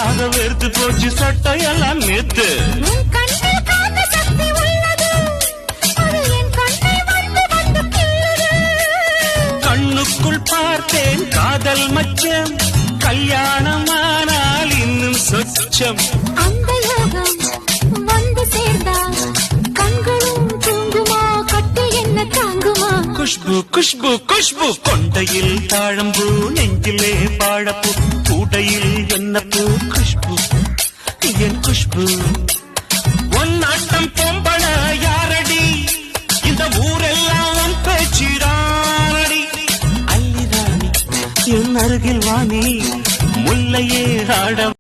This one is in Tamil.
வெயிலாக வெறுத்து போச்சு சட்டையெல்லாம் நேத்து. கண்ணுக்குள் பார்த்தேன் காதல் மச்சம், கல்யாணமானால் இன்னும் சொச்சம். அந்த யோகம் வந்து சேர்ந்தா கண்களும் தூங்குமா, கட்டு என்ன தாங்குமா? குஷ்பு குஷ்பு குஷ்பு, கொண்டையில் தாழம்பூ, நெஞ்சிலே பாழப்பூ, கூடையில் என்ன பூ? குஷ்பு என் குஷ்பு. ஒன்னாட்டம் பொம்பள யாரடி, இந்த ஊரெல்லாம் உன் பேச்சிரானடி. அல்லிராணி என் அருகில் வாணி, முல்லையே ஆட